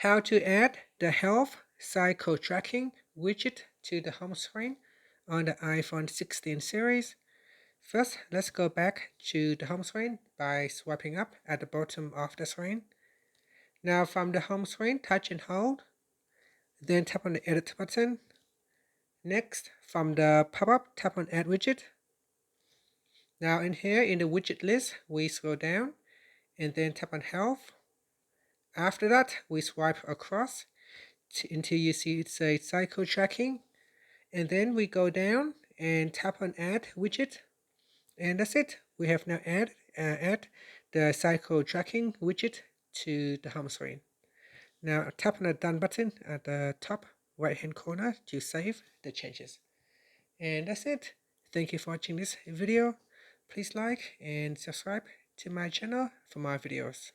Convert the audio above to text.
How to add the health cycle tracking widget to the home screen on the iPhone 16 series. First, let's go back to the home screen by swiping up at the bottom of the screen. Now from the home screen, touch and hold, then tap on the edit button. Next, from the pop-up, tap on add widget. Now in here, in the widget list, we scroll down and then tap on health. After that, we swipe across until you see it says cycle tracking. And then we go down and tap on add widget. And that's it. We have now add the cycle tracking widget to the home screen. Now tap on the done button at the top right hand corner to save the changes. And that's it. Thank you for watching this video. Please like and subscribe to my channel for more videos.